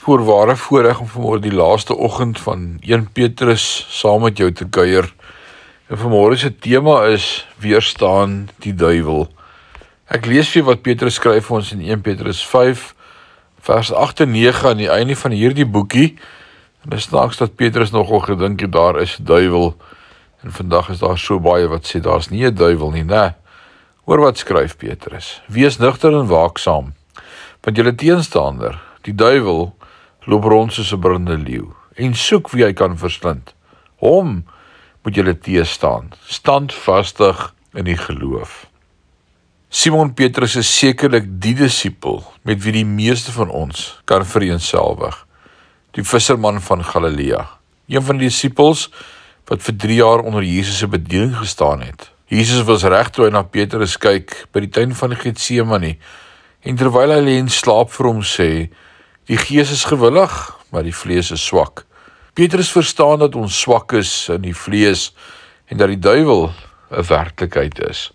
Voorware voorreg om vanmôre die laaste oggend van 1 Petrus saam met jou te kuier. En vanmôre se tema is weerstaan die duiwel. Ek lees vir wat Petrus skryf vir ons in 1 Petrus 5 vers 8 en 9 aan die einde van hierdie boekie. En dit is snaaks dat Petrus nogal gedink het daar is 'n duiwel. En vandag is daar so baie wat sê daar's nie 'n duiwel nie, né? Hoor wat skryf Petrus. Wees nugter en waaksaam, want julle teenstander, die duiwel, loop rond soos 'n brullende leeu en soek wie hy kan verslind. Hom moet julle teëstaan, standvastig in die geloof. Simon Petrus is sekerlik die disipel met wie die meeste van ons kan vereenselwig. Die visserman van Galilea, een van die disipels wat vir 3 jaar onder Jesus se bediening gestaan het. Jesus was reg toe hy na Petrus kyk by die tuin van Getsemane en terwyl hy lê en slaap vir hom sê, die gees is gewillig, maar die vlees is swak. Petrus verstaan dat ons swak is in die vlees en dat die duiwel 'n werklikheid is.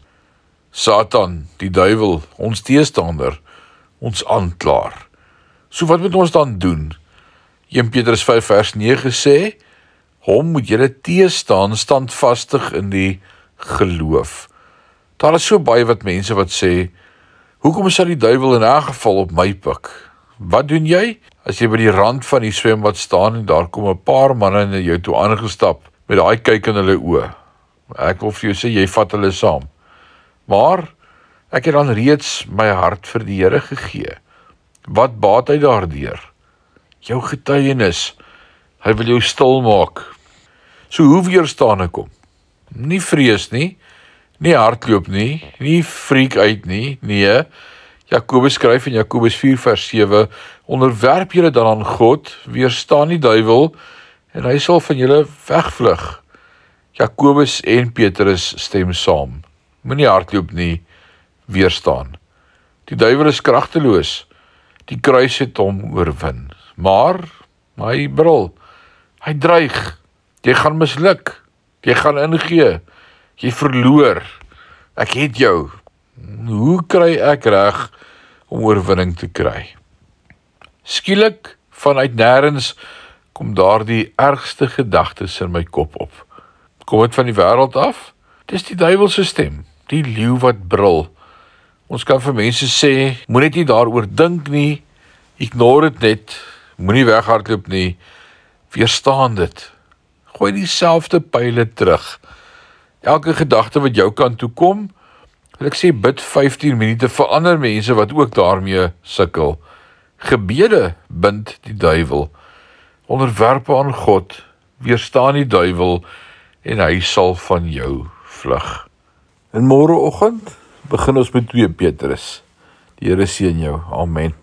Satan, die duiwel, ons teestander, ons aanklaer. So wat moet ons dan doen? 1 Petrus 5 vers 9 sê, hom moet julle teestaan standvastig in die geloof. Daar is so baie wat mense wat sê, hoekom sal die duiwel in 'n geval op my pik? Wat doen jy? As jy by die rand van die swembad staan en daar kom 'n paar manne na jou toe aangestap met daai kyk in hulle oë. Ek wil vir jou sê, jy vat hulle saam. Maar ek het dan reeds my hart vir die Here gegee. Wat baat hy daardeur? Jou getuienis. Hy wil jou stil maak. So hoe weerstaan ek hom? Nie vrees nie, nie hardloop nie, nie freak uit nie, nee. Jakobus skryf in Jakobus 4 vers 7, onderwerp julle dan aan God, weerstaan die duiwel, en hy sal van julle wegvlug. Jakobus en Petrus stem saam. Moenie hardloop nie, weerstaan. Die duiwel is kragteloos, die kruis het hom oorwin. Maar hy brul, hy dreig, jy gaan misluk, jy gaan ingee, jy verloor, ek het jou. Hoe kry ek reg om oorwinning te kry? Skielik, vanuit nêrens, kom daar die ergste gedagtes in my kop op. Kom dit van die wêreld af? Dis die duiwel se stem, die leeu wat brul. Ons kan vir mense sê, moenie net daaroor dink nie, ignore dit net, moenie weghardloop nie, weerstaan dit. Gooi dieselfde pile terug. Elke gedagte wat jou kant toe kom, wil ek sê bid 15 minute vir ander mense wat ook daarmee sukkel. Gebede bind die duiwel. Onderwerpe aan God, weerstaan die duiwel en hy sal van jou vlug. En môreoggend begin ons met 2 Petrus. Die Here seën jou. Amen.